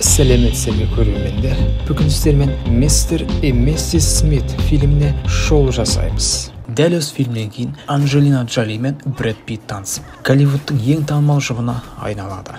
Сәлеметсіздер көрермендер. Бүгін сіздермен Мистер и Миссис Смит фильміне шоу жасаймыз. Дәл осы фильмнен кейін Анджелина Джоли мен Брэд Питт танысып, Голливудтың ең танымал жұбына айналады.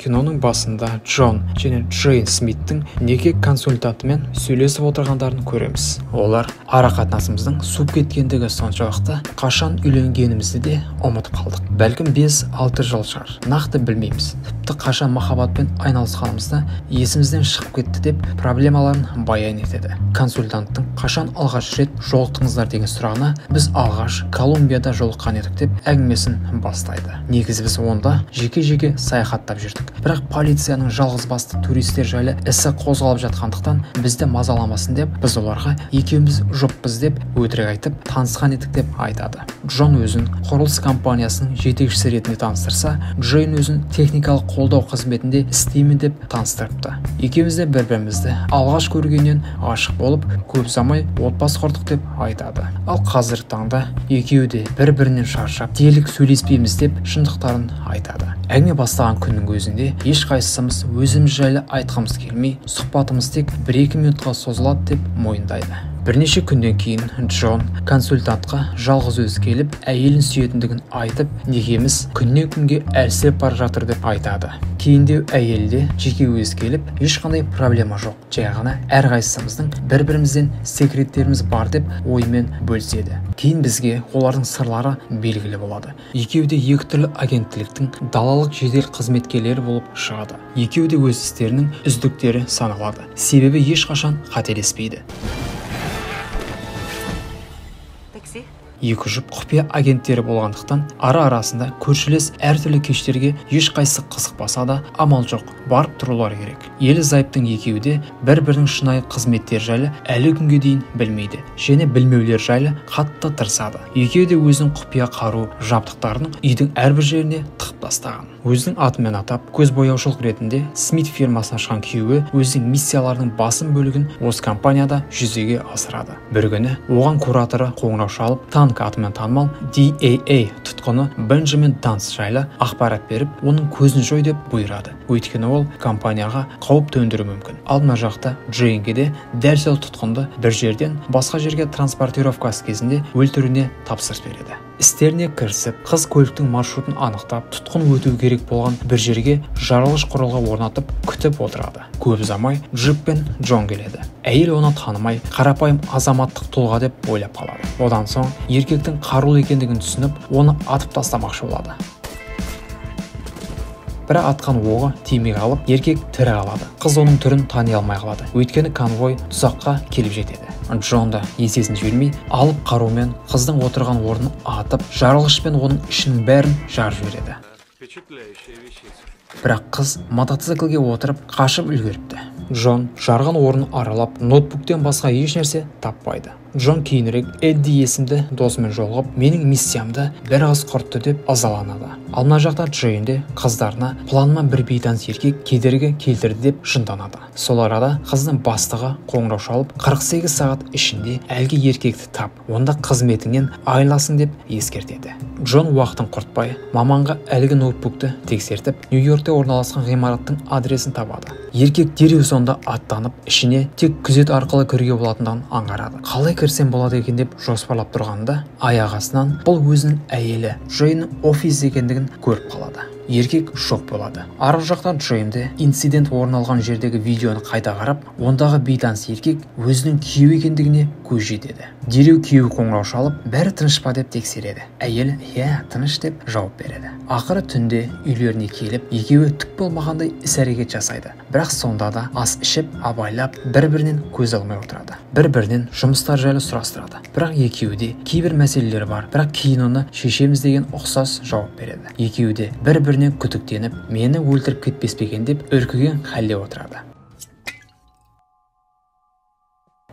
Киноның басында Джон және Джейн Смиттің неке консультантымен сөйлесіп отырғандарын көреміз. Олар арақатынасымыздың суып кеткендігі соншалықты қашан үйленгенімізді де ұмытып қалдық. Бәлкім 5-6 жыл шығар. Нақты білмейміз. Тіпті қашан махаббатпен айналысқанымызда есімізден шығып кетті деп проблемаларын баян етеді. Консультанттың қашан алғаш рет жолықтыңыздар деген сұрағына біз алғаш Колумбияда жолыққан едік деп әңгімесін бастайды. Негізі біз онда жеке-жеке саяхаттап жүрдік. Бірақ полицияның жалғыз басты туристер жайлы ісі қозғалып жатқандықтан бізді мазаламасын деп біз оларға екеуміз жұппыз деп өтірік айтып танысқан едік деп айтады. Джон өзін құрылыс компаниясының жетекшісі ретінде таныстырса, Джейн өзін техникалық қолдау қызметінде істеймін деп таныстырыпты. Екеуміз де бір-бірімізді алғаш көргеннен ғашық болып, көп ұзамай отбасы құрдық деп айтады. Ал қазіргі таңда екеуі де бір-бірінен шаршап, делік сөйлеспейміз деп шындықтарын айтады. Әңгіме бастаған күннің өзінде ешқайсымыз өзіміз жайлы айтқымыз келмей, сұхбатымыз тек 1-2 минутқа созылады деп мойындайды. Бірнеше күннен кейін Джон консультантқа жалғыз өзі келіп, әйелін сүйетіндігін айтып, некеміз күннен күнге әлсіреп бара жатыр деп айтады. Кейіндеу әйелде жеке өзі келіп, ешқандай проблема жоқ. Жай ғана әрқайсымыздың бір-бірімізден секреттеріміз бар деп оймен бөліседі. Кейін бізге олардың сырлары белгілі болады. Екеуі де екі түрлі агенттіліктің далалық жедел қызметкерлері болып шығады. Екеуі де өз істерінің үздіктері саналады. Себебі ешқашан қателеспейді. Екі жұп құпия агенттері болғандықтан ара-арасында көршілес әртүрлі кештерге ешқайсы қызықпаса да амал жоқ, барып тұрулары керек. Ерлі-зайыптың екеуі де бір-бірінің шынайы қызметтер жайлы әлі күнге дейін білмейді, және білмеулер жайлы қатты тырысады. Екеуі де өзінің құпия қару жабдықтарын үйдің әрбір жеріне тығып тастаған. Өзінің атымен атап, көзбояушылық ретінде Смит фирмасын ашқан күйеуі өзінің миссияларының басым бөлігін осы компанияда жүзеге асырады. Бір күні оған кураторы қоңырау шалып, танк атымен танымал DAA тұтқыны Бенджамин Данс жайлы ақпарат беріп, оның көзін жой деп бұйырады. Өйткені ол компанияға қауіп төндіруі мүмкін. Ал мына жақта Джейнге де дәл сол тұтқынды бір жерден басқа жерге транспортировкасы кезінде өлтіруіне тапсырыс береді. Істеріне кірісіп, қыз көліктің маршрутын анықтап, тұтқын өту керек болған бір жерге жарылғыш құрылғы орнатып күтіп отырады. Көп ұзамай Джип пен Джон келеді. Әйел оны танымай, қарапайым азаматтық тұлға деп ойлап қалады. Одан соң еркектің қарулы екендігін түсініп, оны атып тастамақшы болады. Бірақ атқан оғы тимей қалып, еркек тірі қалады. Қыз оның түрін тани алмай қалады. Өйткені конвой тұзаққа келіп жетеді. Джон да есесін жібермей, алып қарумен қыздың отырған орнын атып, жарылғышпен оның ішінің бәрін жарып жібереді. Бірақ қыз мотоциклге отырып қашып үлгеріпті. Джон жарған орнын аралап, ноутбуктен басқа еш нәрсе таппайды. Джон кейінірек Эдди есімді досымен жолығып, менің миссиямды бір аз құртты деп ызаланады. Ал мына жақта Джейн де қыздарына планыма бір бейтаныс еркек кедергі келтірді деп жынданады. Сол арада қыздың бастығы қоңырау шалып, 48 сағат ішінде әлгі еркекті тап, онда қызметіңнен айырыласың деп ескертеді. Джон уақытын құртпай, маманға әлгі ноутбукты тексертіп, Нью-Йоркте орналасқан ғимараттың адресін табады. Еркек дереу сонда аттанып, ішіне тек күзет арқылы кіруге болатындығын аңғарады. Қалай кірсем болады екен деп жоспарлап тұрғанда, аяқ астынан бұл өзінің әйелі Джейннің офис екендігін көріп қалады. Еркек шок болады. Арғы жақта Джейнде инцидент орын алған жердегі видеоны қайта қарап, ондағы бейтаныс еркек өзінің күйеуі екендігіне көз жетеді. Дереу күйеуі қоңырау шалып, бәрі тыныш па деп тексереді. Әйел «Иә, тыныш» деп жауап береді. Ақыры түнде үйлеріне келіп, екеуі түк болмағандай іс-әрекет жасайды. Бірақ сонда да ас ішіп, абайлап, бір-бірінен көз алмай отырады. Бір-бірінен жұмыстар жайлы сұрастырады. Бірақ екеуі де кейбір мәселелер бар, бірақ кейін оны шешеміз деген ұқсас жауап береді. Екеуі де бір-бірінен күдіктеніп, мені өлтіріп кетпес пе екен деп үркіген халде отырады.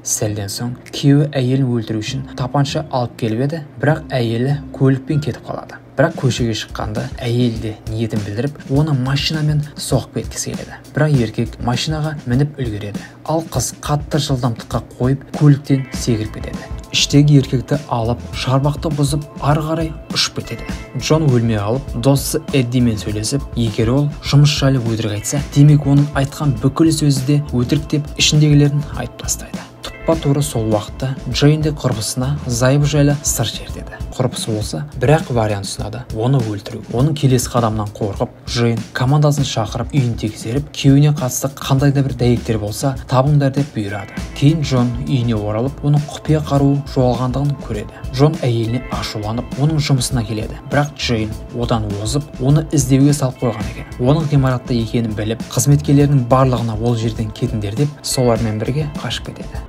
Сәлден соң күйеуі әйелін өлтіру үшін тапанша алып келіп еді, бірақ әйелі көлікпен кетіп қалады. Бірақ көшеге шыққанда әйел де ниетін білдіріп, оны машинамен соғып кеткісі келеді. Бірақ еркек машинаға мініп үлгереді. Ал қыз қатты жылдамдыққа қойып, көліктен секіріп кетеді. Іштегі еркекті алып, шарбақты бұзып, ары қарай ұшып кетеді. Джон өлмей қалып, досы Эддимен сөйлесіп, егер ол жұмыс жайлы өтірік айтса, демек оның айтқан бүкіл сөзі де өтірік деп ішіндегілерін айтып тастайды. Тура сол уақытта Джейн де құрбысына зайыбы жайлы сыр шертеді. Құрбысы болса, бірақ вариант ұсынады, оны өлтіру. Оның келесі қадамнан қорқып, Джейн командасын шақырып, үйін тексеріп, күйеуіне қатысты қандай да бір дәйектер болса, табыңдар деп бұйырады. Кейін Джон үйіне оралып, оның құпия қаруы жоғалғандығын көреді. Джон әйеліне ашуланып, оның жұмысына келеді. Бірақ Джейн одан озып, оны іздеуге салып қойған екен. Оның ғимаратта екенін біліп, қызметкерлерінің барлығына ол жерден кетіңдер деп, солармен бірге қашып кетеді.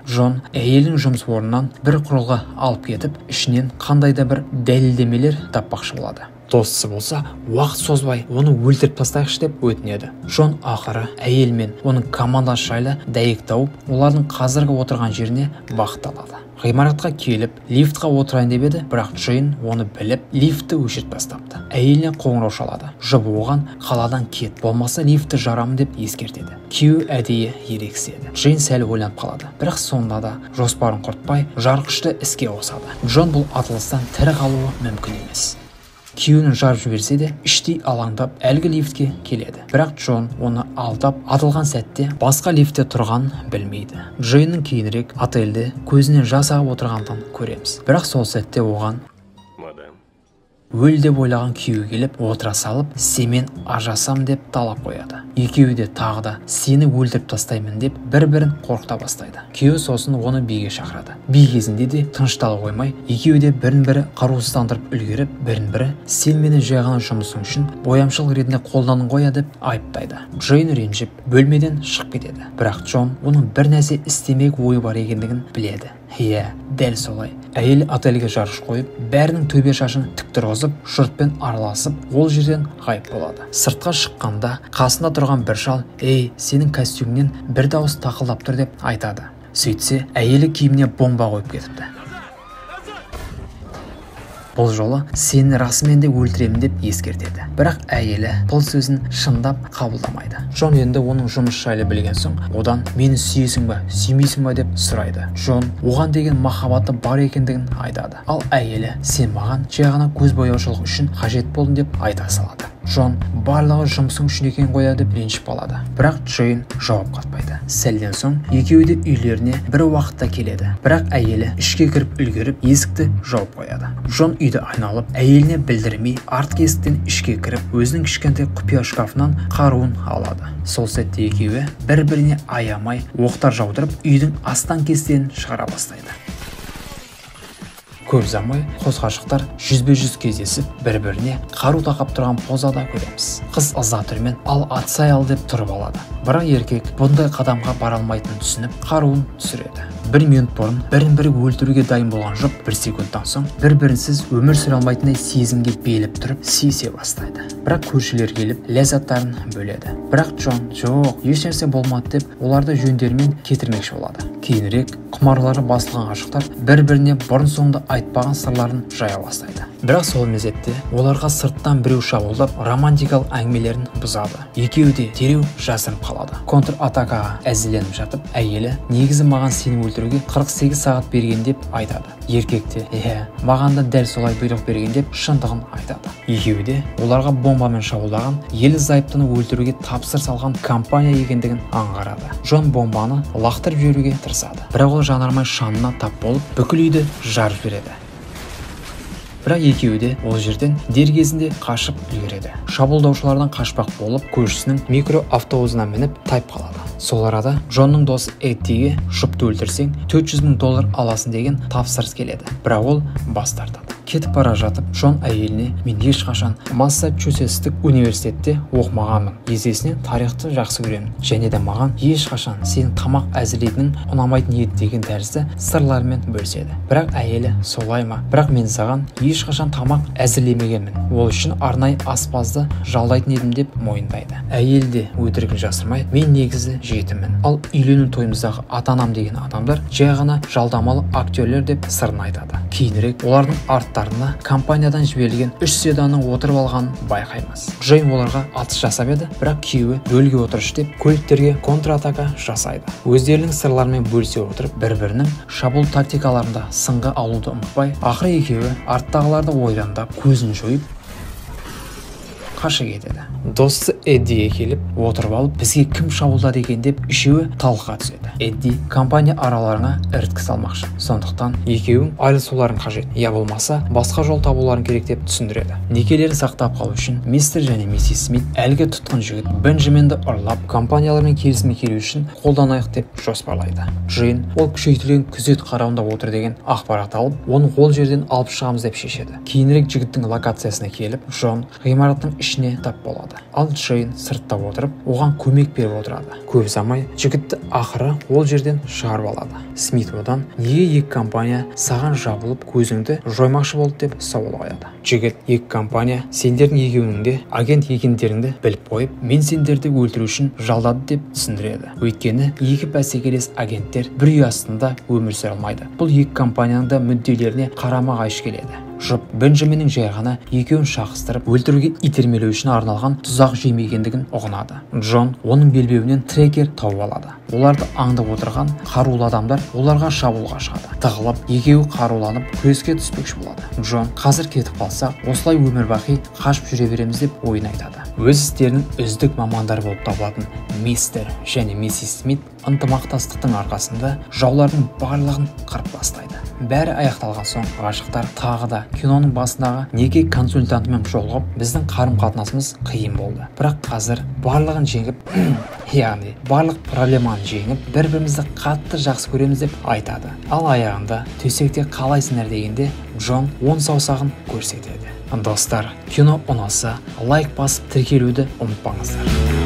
Джон әйелдің жұмыс орнынан бір құрылғы алып кетіп, ішінен қандай да бір дәлелдемелер таппақшы болады. Досы болса, уақыт созбай оны өлтіріп тастайықшы деп өтінеді. Джон ақыры әйел мен оның командасы жайлы дәйек тауып, олардың қазіргі отырған жеріне бағыт алады. Ғимаратқа келіп, лифтқа отырайын деп еді, бірақ Джейн оны біліп, лифтті өшіріп тастапты. Әйеліне қоңырау шалады. Жұбы оған қаладан кет, болмаса лифтті жарамын деп ескертеді. Күйеуі әдейі ерегіседі. Джейн сәл ойланып қалады, бірақ сонда да жоспарын құртпай, жарғышты іске қосады. Джон бұл атылыстан тірі қалуы мүмкін емес. Күйеуін жарып жіберсе де, іштей алаңдап әлгі лифтке келеді. Бірақ Джон оны алдап, атылған сәтте басқа лифтте тұрған білмейді. Джейннің кейінірек отельде көзінен жас ағып отырғандығын көреміз. Бірақ сол сәтте оған өл деп ойлаған күйеуі келіп, отыра салып, семен ажасам деп талап қояды. Екеуі де тағы да сені өлтіріп тастаймын деп бір-бірін қорқыта бастайды. Күйеуі сосын оны биге шақырады. Би кезінде де тыныштала қоймай, екеуі де бірін-бірі қарусыздандырып үлгеріп, бірін-бірі сен мені жай ғана жұмысың үшін боямшылық ретінде қолданын қоя деп айыптайды. Джейн ренжіп, бөлмеден шығып кетеді. Бірақ Джон оның бір нәрсе істемек ойы бар екендігін біледі. Иә, дәл солай. Әйел отельге жарғыш қойып, бәрінің төбе шашын тік тұрғызып, жұртпен араласып, ол жерден ғайып болады. Сыртқа шыққанда қасында тұрған бір шал, «Ей, сенің костюмнен бір дауыс тақылдап тұр» деп айтады. Сөйтсе, әйелі киіміне бомба қойып кетіпті. Бұл жолы сені расымен де өлтіремін деп ескертеді. Бірақ әйелі бұл сөзін шындап қабылдамайды. Джон енді оның жұмыс жайлы білген соң, одан мені сүйесің ба, сүймейсің ба деп сұрайды. Джон оған деген махаббаты бар екендігін айтады. Ал әйелі сен маған жай ғана көз бояушылық үшін қажет болдың деп айта салады. Джон барлығы жұмысың үшін екен қоя деп ренжіп қалады. Бірақ Джейн жауап қатпайды. Сәлден соң екеуі де үйлеріне бір уақытта келеді. Бірақ әйелі ішке кіріп үлгеріп, есікті жауып қояды. Джон үйді айналып, әйеліне білдірмей, артқы есіктен ішке кіріп, өзінің кішкентай құпия шкафынан қаруын алады. Сол сәтте екеуі бір-біріне аямай оқтар жаудырып, үйдің астан кестенін шығара бастайды. Көп ұзамай қос ғашықтар жүзбе-жүз кездесіп, бір-біріне қару тақап тұрған позада көреміз. Қыз ыза түрмен ал атсай ал деп тұрып алады. Бірақ еркек бұндай қадамға бара алмайтынын түсініп, қаруын түсіреді. 1 минут бұрын бірін-бірі өлтіруге дайын болған жұп 1 секундтан соң бір-бірінсіз өмір сүре алмайтындай сезімге беліп тұрып сүйісе бастайды. Бірақ көршілер келіп ләззаттарын бөледі. Бірақ Джон жоқ, ешнәрсе болмады деп оларды жөндерімен кетірмекші болады. Кейінірек құмарлары басылған ғашықтар бір-біріне бұрын-соңды айтпаған сырларын жая бастайды. Бірақ сол мезетте оларға сырттан біреу шабуылдап романтикалық әңгімелерін бұзады. Екеуі де дереу жасырып қалады. Контр-атакаға әзірленіп жатып, әйелі негізі маған сені өлтіруге 48 сағат берген деп айтады. Еркек те, маған да дәл солай бұйрық берген деп шындығын айтады. Екеуі де оларға бомбамен шабуылдаған елі зайыптыны өлтіруге тапсыр салған компания екендігін аңғарады. Джон бомбаны лақтырып жіберуге тырысады. Бірақ ол жанармай шамына тап болып, бүкіл үйді жарып жібереді. Бірақ екеуі де ол жерден дер кезінде қашып үлгереді. Шабуылдаушылардан қашпақ болып, көршісінің микроавтобусына мініп тайып қалады. Сол арада Джонның досы Эддиге жұпты өлтірсең $400,000 аласың деген тапсырыс келеді. Бірақ ол бас тартады. кетіп бара жатып Джон әйеліне: мен ешқашан Массачусетстік университетте оқымағанмын, есесіне тарихты жақсы көремін, және де маған ешқашан сенің тамақ әзірлейтінің ұнамайтын еді деген тәрізді сырлармен бөліседі. Бірақ әйелі: солай ма? Бірақ мен саған ешқашан тамақ әзірлемегенмін, ол үшін арнайы аспазды жалдайтын едім деп мойындайды. Әйел де өтірігін жасырмай: мен негізі жетіммін, ал үйлену тойымыздағы ата-анам деген адамдар жай ғана жалдамалы актерлер деп сырын айтады. Кейінірек олардың арттарына компаниядан жіберілген 3 седанның отырып алғанын байқаймыз. Джейн оларға атыс жасап еді, бірақ күйеуі рөлге отырыш деп көліктерге контратака жасайды. Өздерінің сырларымен бөлісе отырып, бір-бірінің шабуыл тактикаларында сынға алуды ұмытпай, ақыры екеуі арттағыларды ойрандап, көзін жойып қаша кетеді. Досы Эддиге келіп отырып алып, бізге кім шабуылдады екен деп үшеуі талқыға түседі. Эдди: компания араларыңа іріткі салмақшы, сондықтан екеуің айырылысуларың қажет, я болмаса басқа жол табуларың керек деп түсіндіреді. Некелерін сақтап қалу үшін мистер және миссис Смит әлгі тұтқын жігіт Бенджаминді ұрлап, компаниялармен келісімге келу үшін қолданайық деп жоспарлайды. Джейн ол күшейтілген күзет қарауында отыр деген ақпарат алып, оны ол жерден алып шығамыз деп шешеді. Кейінірек жігіттің локациясына келіп, Джон ғимараттың ішіне тап болады. Ал Джейн сыртта отырып, оған көмек беріп отырады. Көп ұзамай жігітті ақыры ол жерден шығарып алады. Смит одан: неге екі компания саған жабылып, көзіңді жоймақшы болды деп сауал қояды. Жігіт: екі компания сендердің екеуінің де агент екендеріңді біліп қойып, мен сендерді өлтіру үшін жалдады деп түсіндіреді. Өйткені екі бәсекелес агенттер бір үй астында өмір сүре алмайды. Бұл екі компанияның да мүдделеріне қарама-қайшы келеді. Жұп Бенджаминнің жай ғана екеуін шақыстырып өлтіруге итермелеу үшін арналған тұзақ жемегендігін ұғынады. Джон оның белбеуінен трекер тауып алады. Оларды аңдып отырған қарулы адамдар оларға шабуылға шығады. Тығылып, екеуі қаруланып күреске түспекші болады. Джон: қазір кетіп қалсақ, осылай өмір-бақи қашып жүре береміз деп ойын айтады. Өз істерінің үздік мамандары болып табылатын мистер және миссис Смит ынтымақтастықтың арқасында жаулардың барлығын қырып тастайды. Бәрі аяқталған соң ғашықтар тағы да киноның басындағы неке консультантымен жолығып, біздің қарым-қатынасымыз қиын болды, бірақ қазір барлығын жеңіп, яғни барлық проблеманы жеңіп, бір-бірімізді қатты жақсы көреміз деп айтады. Ал аяғында төсекте қалайсыңдар дегенде Джон 10 саусағын көрсетеді. Достар, кино ұнаса, лайк басып тіркелуді ұмытпаңыздар.